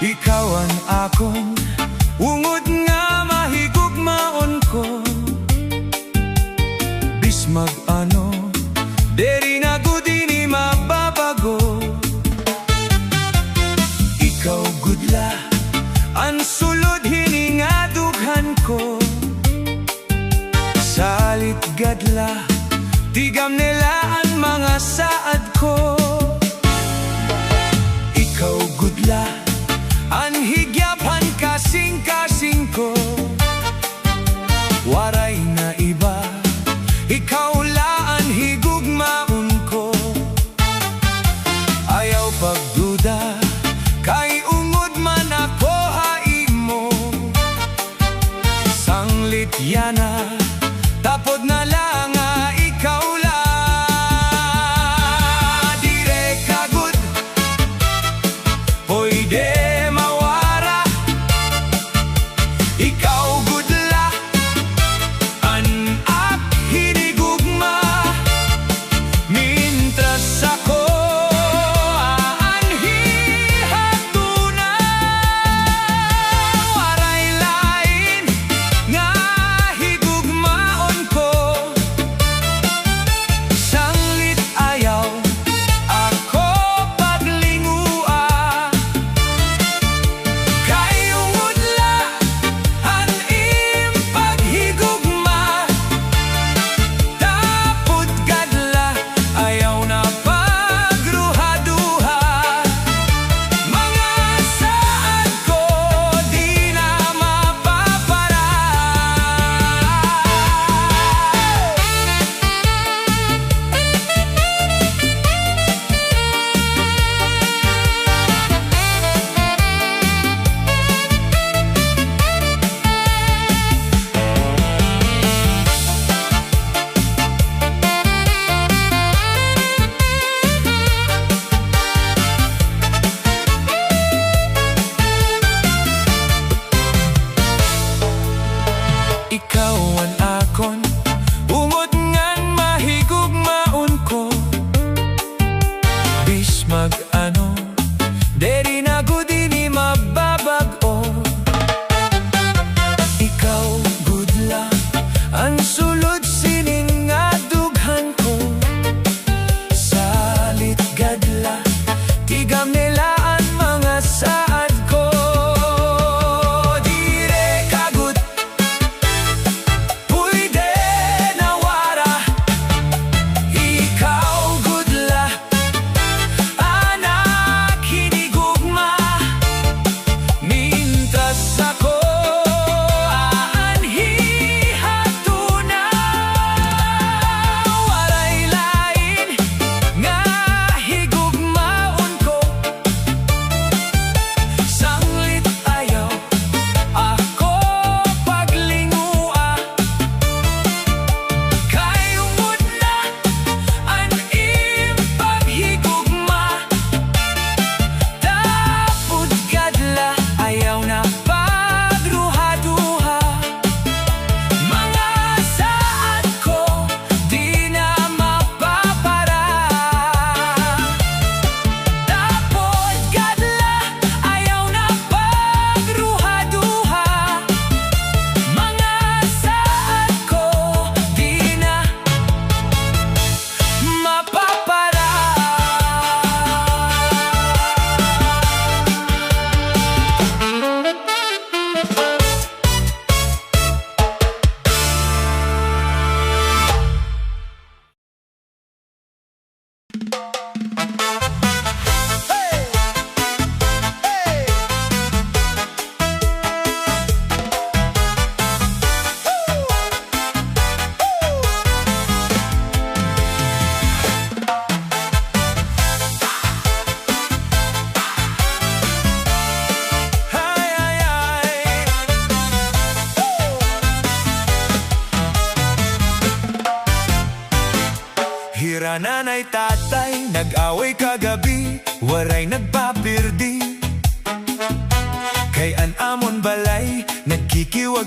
Ikaw ang akong ungod nga mahigugmaon ko. Bismag ano, deri na gud ini mababago. Ikaw gudla, ang sulod hiningadughan ko. Salit gadla, tigam nila ang mga saad ko. Ikaw gudla, ang higyapan kasing-kasing ko. Waray na iba, ikaw laan higugmaon ko. Ayaw pagduda, kay ungod man ako haimo. Sanglit yana, tapod na lang ikaw la. Dire kagud, pwede ikaw gudla, anak hinigugma. Mintras ako aanhihatuna. Waray lain nga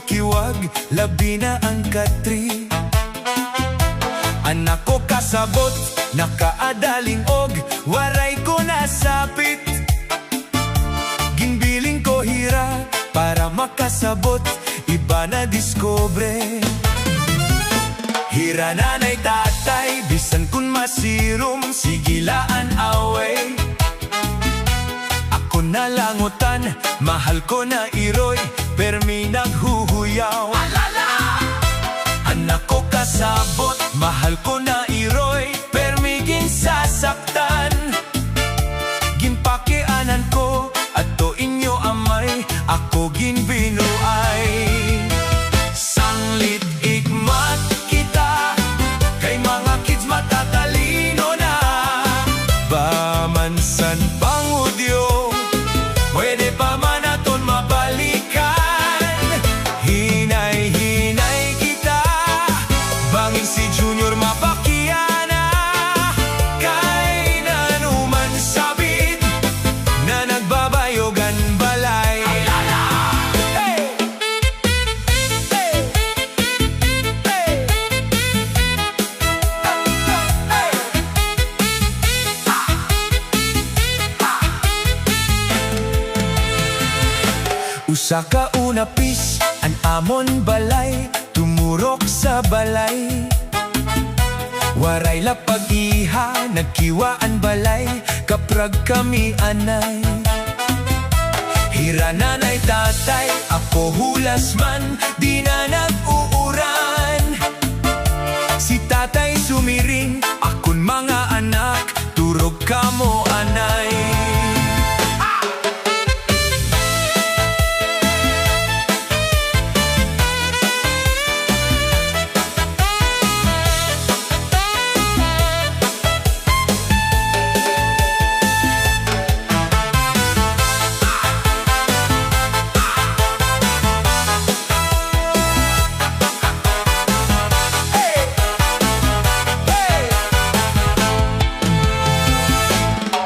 kiwag, labi na ang katri. Anak ko kasabot, nakaadaling og, waray ko nasapit. Ginbiling ko hira, para makasabot, iba na diskobre. Hira nanay tatay, bisan kun masirom, sigilaan away. Ako nalangutan, mahal ko na iroy, permi naghuhuyaw. Anak ko kasabot, mahal ko na iroy, permi ginsasaktan. Ginpakianan ko, ato inyo amay, ako ginbinuay. Sanglit ikmat kita, kay mga kids matatalino na. Bamansan pangudyo, pwede pa man aton mabalikan. Hinay-hinay kita, bangin si Junior mapakiana. Kay nanuman sabit, na nagbabayogan balay. Hey! Hey! Hey! Usa ka unapis, an amon balay, tumurok sa balay. Waray lapag iha, nagkiwaan balay, kaprag kami anay. Hira nanay tatay, ako hulas man, di na nag-uuran. Si tatay sumiring, akon mga anak, turog kamo anay.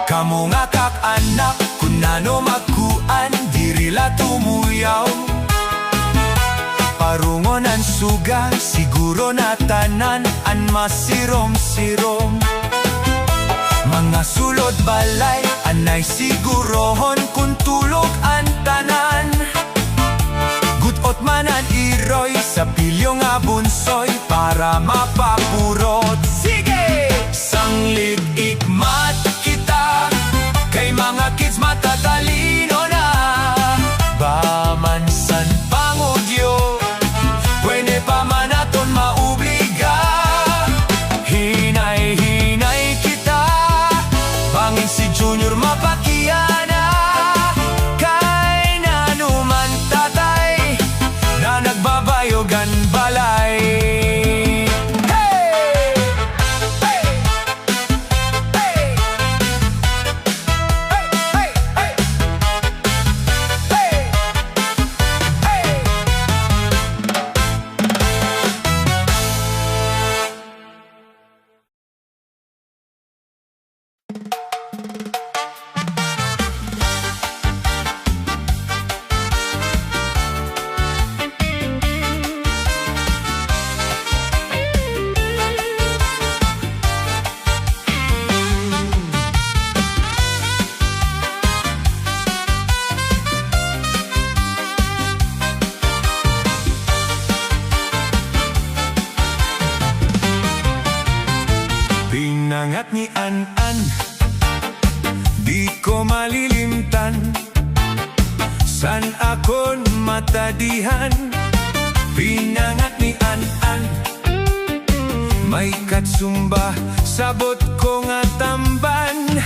Kamo nga kak-anak, kunano magkuan, dirila tumuyaw. Parungon ang suga, siguro na tanan, an masirom-sirom. Mga sulod balay, anay sigurohon, kung tulog ang tanan. Gutot man ang iroy, sa pilyo nga bunsoy, para mapapurot. Sige! Sanglit ikmat kita, kay mga kids matatalino na. Bamansan pangudyo, pwede pa man aton maubliga. Hinay-hinay kita, bangin si Junior mapakiana. Kay nanuman tatay, na nagbabayogan balay. Pinangat ni An-An, di ko malilimtan. San akon matadihan, pinangat ni An-An. May katsumba, sabot ko nga tamban.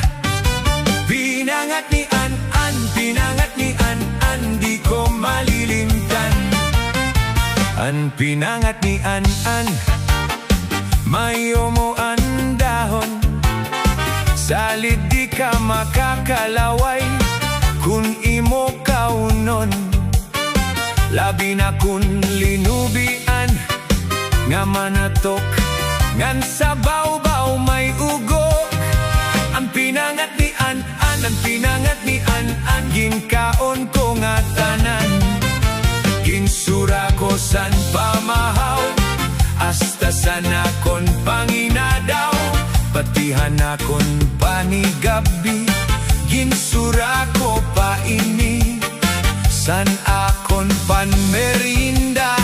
Pinangat ni An-An, pinangat ni An-An, di ko malilimtan. An pinangat ni An-An, mayo mo ang dahon. Salid di ka makakalaway, kun imo kaunon. Labi na kun linubian, nga manatok, ngan sa baw-baw may ugok. Ang pinangat ni An-An, ang pinangat ni An-An, ginkaon ko nga tanan. ginsura ko san pamahaw, hasta san akon panginadaw, patihan akon panigabi, ginsura ko pa ini. San akon panmerinda,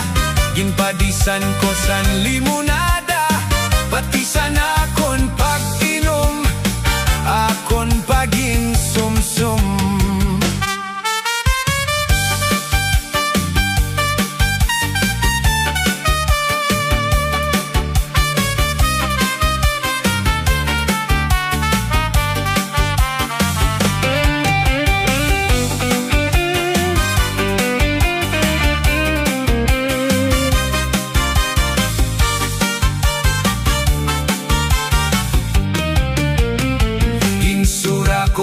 ginpadisan ko san limonada, pati san akon pag-inom, akon paging sumsum.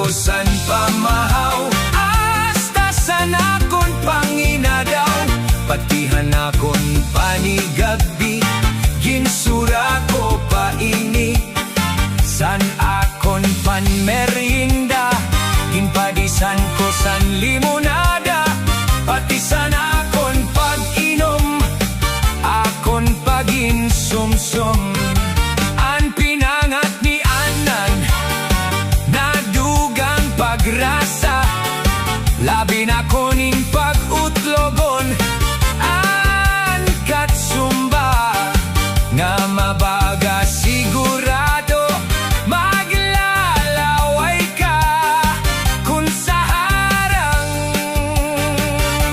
San pamahaw, hasta san akon panginadaw, patihan akon panigabi, ginsura ko pa ini. San akon panmerinda, ginpadisan ko san limonada, pati san akon pag-inom, akon paging sumsum. An pinangat ni anan, grasa, labi na koning pag-utlogon, an katsumba, nga mabaga sigurado, maglalaway ka, kung sa harang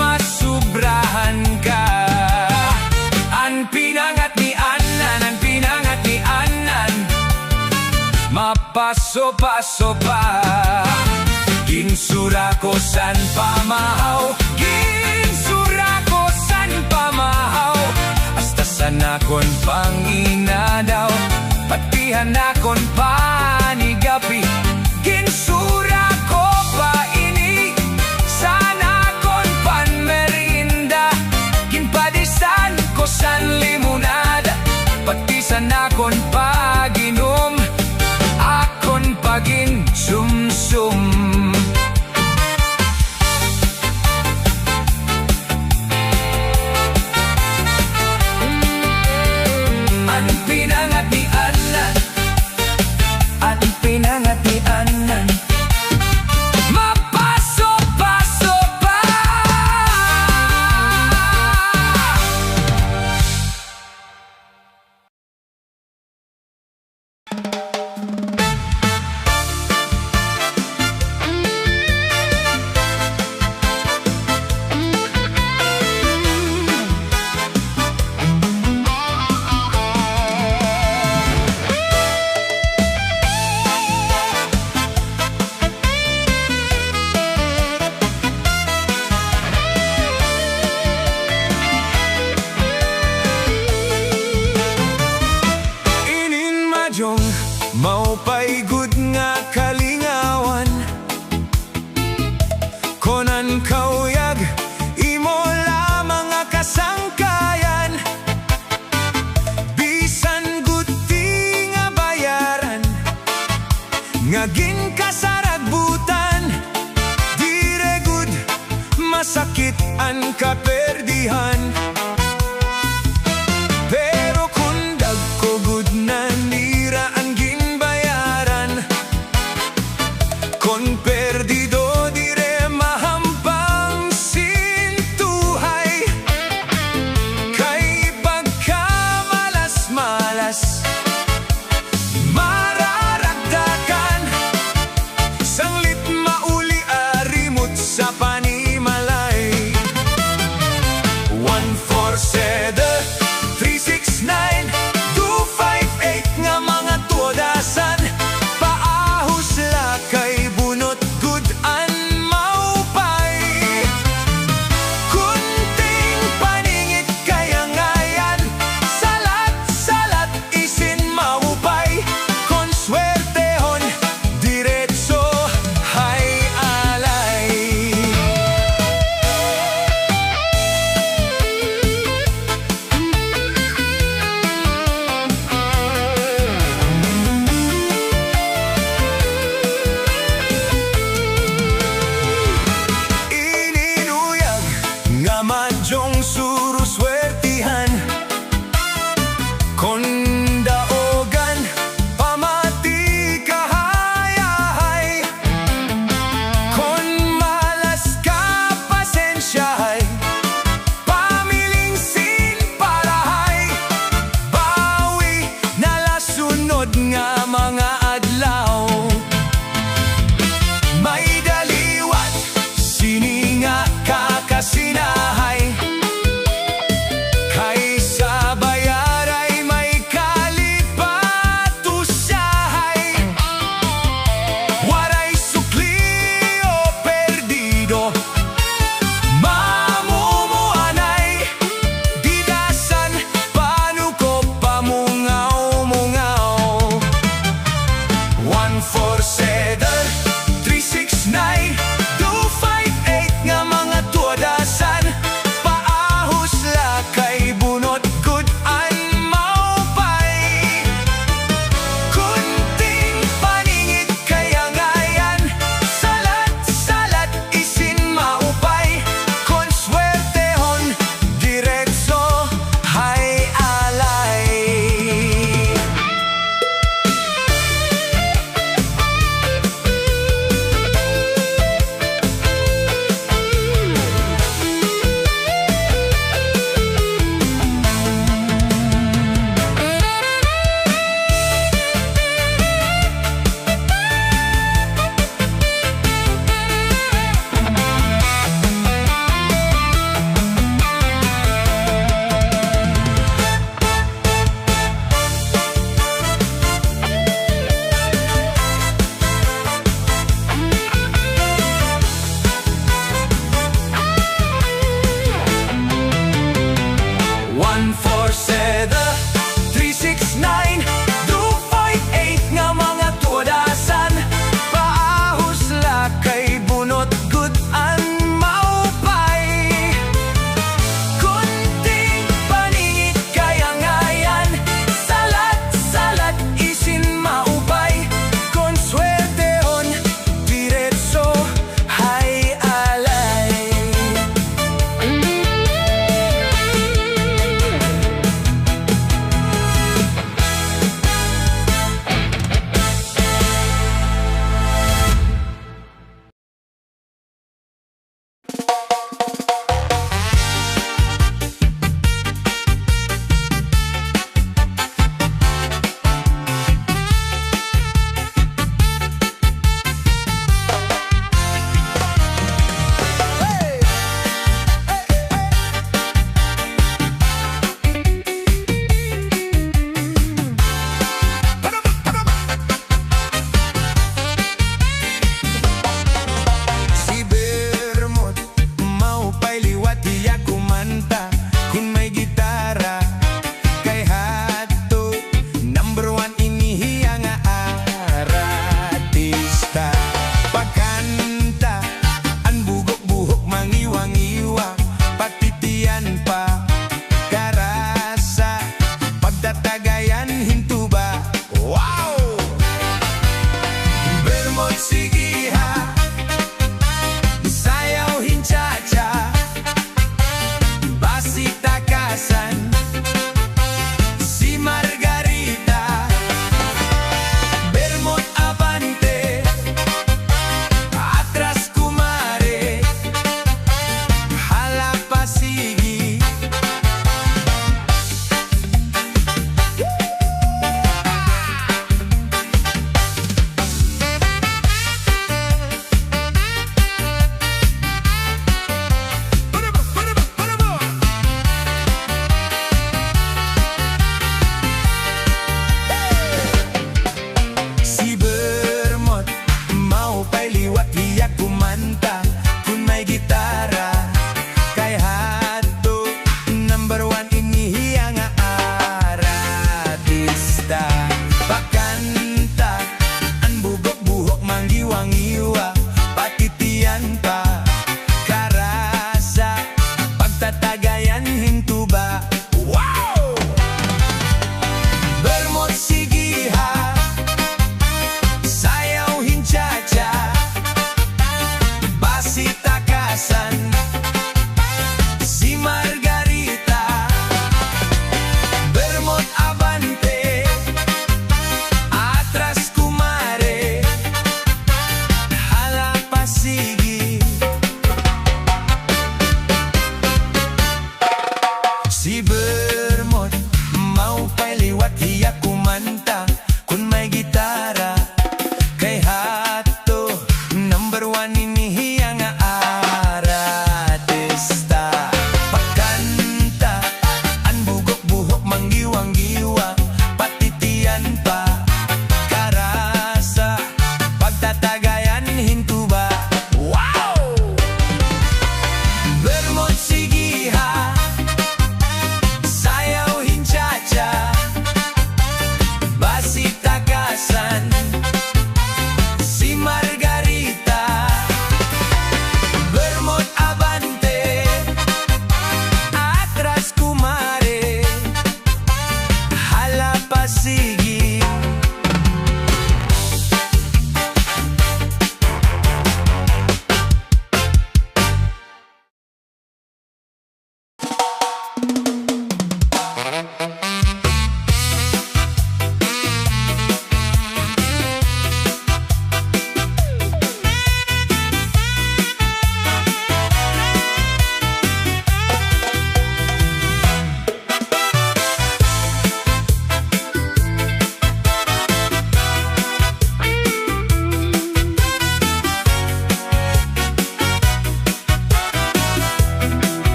masubrahan ka. An pinangat ni anan, mapaso-paso pa. Ginsura ko san pamahaw, ginsura ko san pamahaw, hasta san akon panginadaw, patihan akon panigapi, ginsura ko pa ini. San akon panmerinda, ginpadisan ko san limonada, pati san akon pag-inom, akon paging sumsum. Pinangat ni anan, mapaso-paso pa. Maupay gud nga kalingawan, konan kauyag, imo lamang nga kasangkayan, bisan guti nga bayaran, nga ginkasaragbutan, dire gud masakit an kaperdihan. Pero kung dagko gud na nira ang kon perdido dire mahampang sintuhay, kay pagkamalas-malas mararagdakan, sanglit mauli arimot sa panimalay. One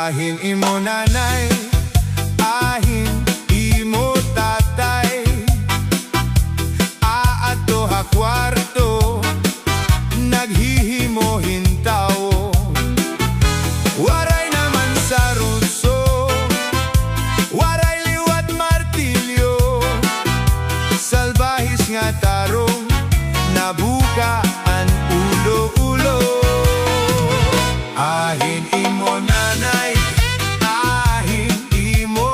Ahin imo nanay, ahin imo tatay, aato ha kwarto, naghihimohin tao. Waray naman sa ruso, waray liwat martilyo, salbahis nga tarong, nabukaan ulo-ulo. Ahin imo nanay, ahin imo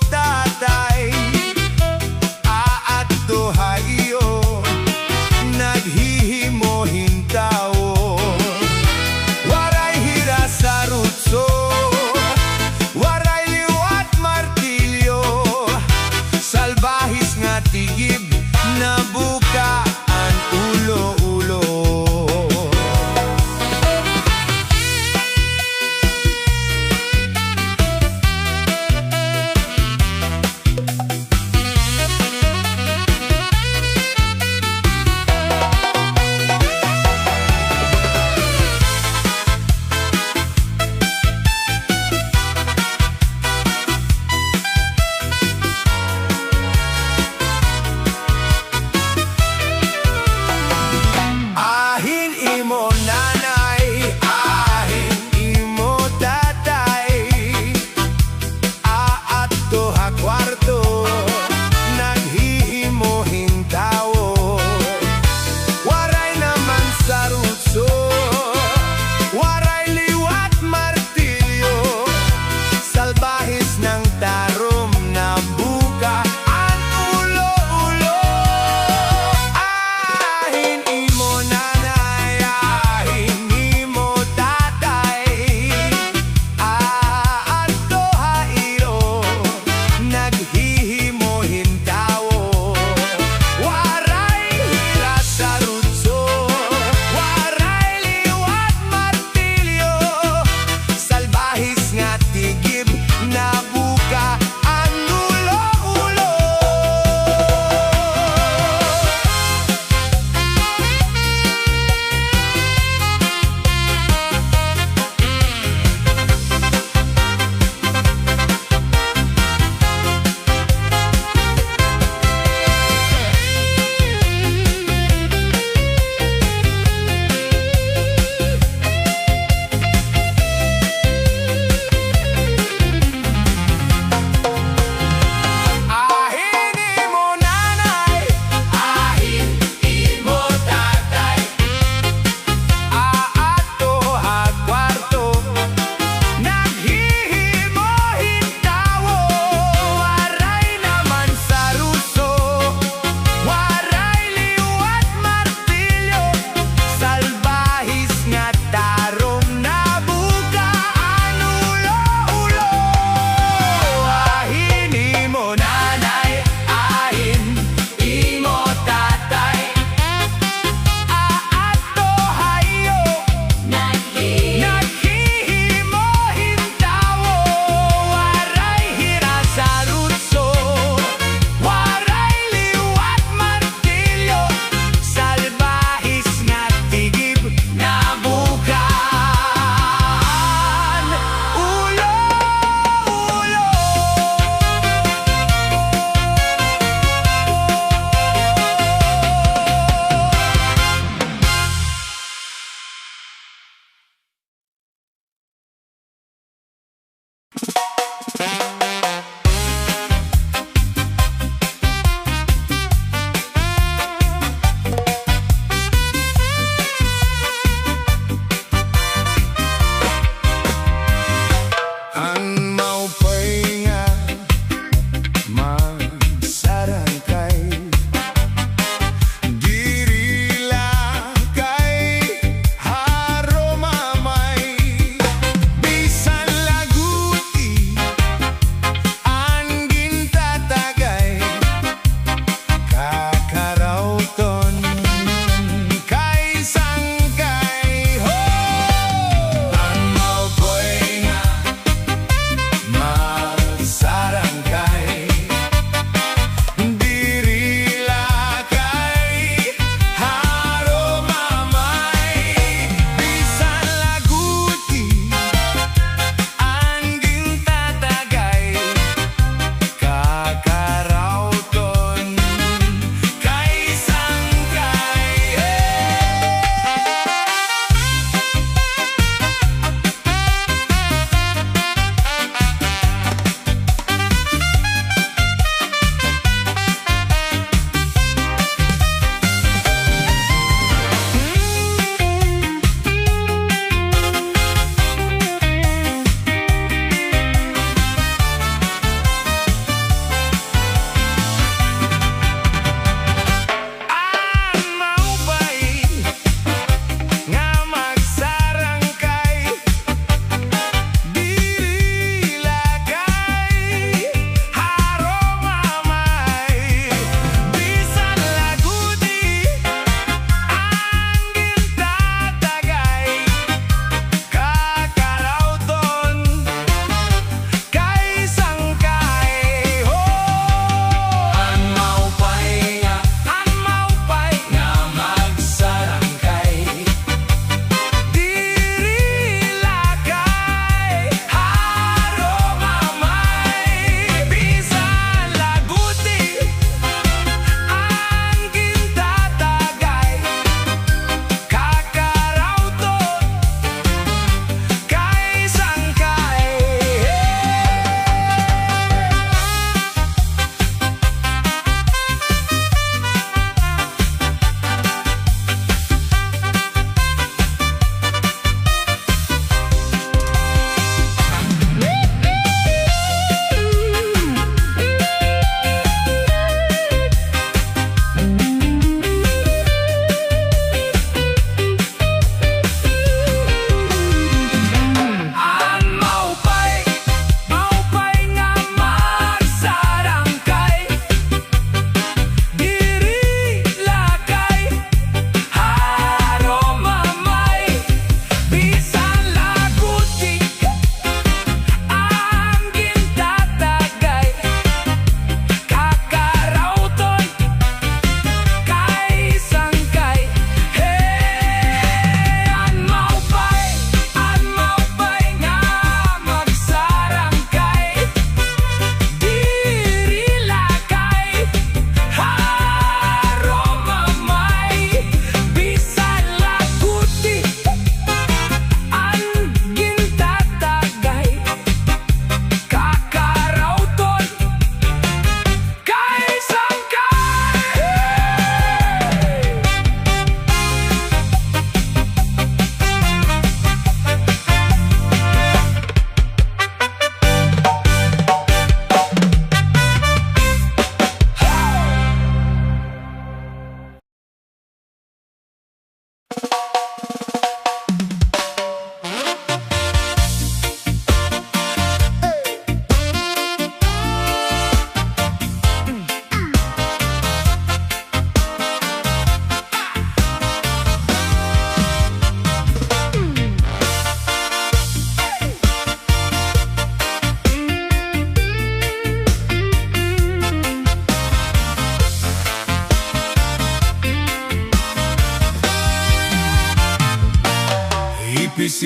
tatay, aadto ha iyo, naghihimohin tao. Waray hira sa rutso, waray liwat martilyo, salbahis nga tigib, nabukaan ulo-ulo. Ahin imo nanay, ahin imo tatay, aadto ha kwarto, naghihimohin tao. Waray naman sa rutso, waray liwat martilyo, salbahis ng tarom, nabukaan ulo-ulo. Ahin imo nanay, ahin imo tatay, aadto ha iyo, naghihimohin tao. Waray hira sa rutso, waray liwat martilyo, salbahis nga tigib, nabukaan ulo-ulo. Ahin imo nanay, ahin imo tatay, aadto ha kwarto, naghihimohin tao. Waray naman sa ruso, waray liwat martilyo, salbahis nga tarong, nabukaan ulo-ulo. Ahin imo nanay, ahin imo tatay, aadto ha iyo, naghihimohin tao. Waray hira sa rutso, waray liwat martilyo, salbahis nga tigib, nabukaan ulo-ulo. Ang maupay nga masarangkay, dirila kay haromamay, bisan laguti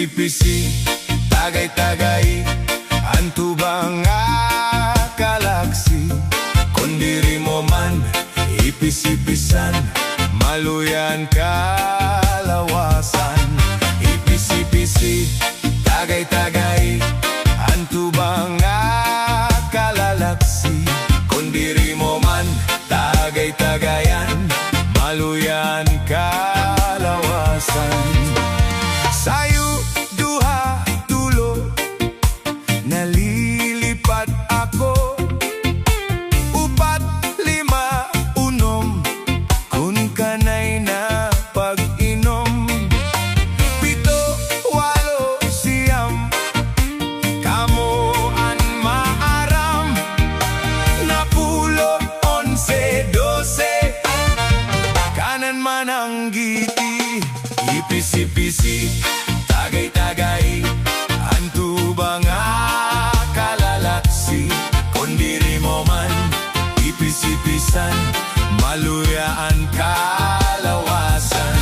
Ipisi-pisi, tagay-tagay, antubang galaksi. Kung diri mo man, ipisi-pisan, maluyan kalawasan. Ipisi-pisi, tagay-tagay, antubang kalalaksi. Kung diri mo man, tagay-tagayan, maluyan kalawasan. Sayo, duha, tulo, nalilipat ako. Upat, lima, unom, kun kanay na pag-inom. Pito, walo, siyam, kamo an maaram. Napulo, 11, 12, kanan man ang giti. Ipisi-pisi, tagay-tagay, antubang kalalaksi. Kung diri mo man, ipisi-pisan, maluyaan kalawasan.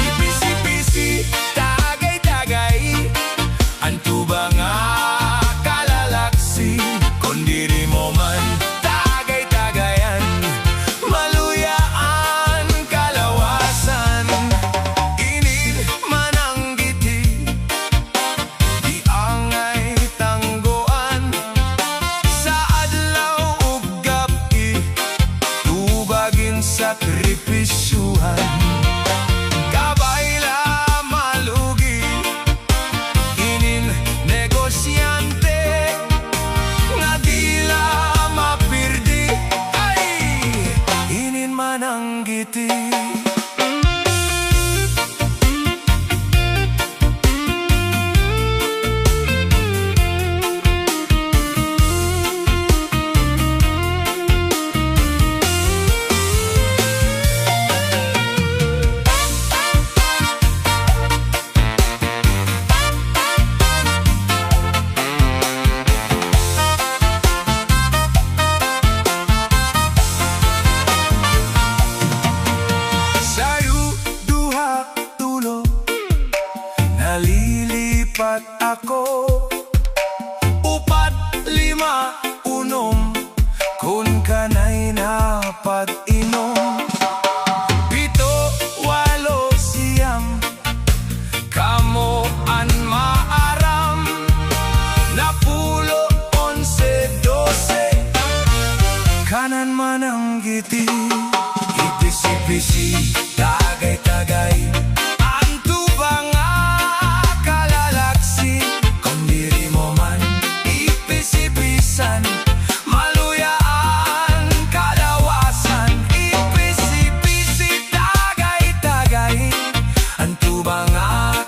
Ipisi-pisi, tagay-tagay, antubang kalalaksi. Kung diri mo man, tagay-tagayan, maluyaan kalawasan. Init man ang giti, di angay tanggoan. Sa adlaw ug gabi, tubagin sakripisyuhan. Kabayla malugi, inin negosyante, nga dila mapirdi. Ay, inin man ang giti. Sayo, duha, tulo, nalilipat ako. Upat, lima, unom, kun kanay na pag-inom. Pito, walo, siyam, kamo an maaram. Napulo, 11, 12, kanan man ang giti. Ipisi-pisi, tagay-tagay, antubang kalalaksi. Kung diri mo man, ipisi-pisan, maluyaan kalawasan. Ipisi-pisi, tagay-tagay, antubang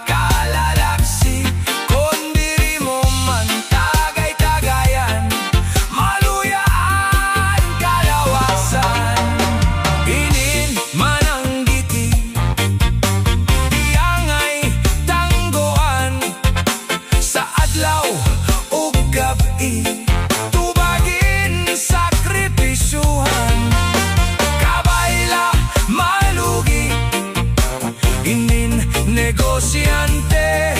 kalalaksi. Kung diri mo man, tagay-tagayan, maluyaan kalawasan. Inin man ang giti, di angay tanggoan. Sa adlaw ug gabi, tubagin sakripisyuhan. Kabayla malugi, inin negosyante,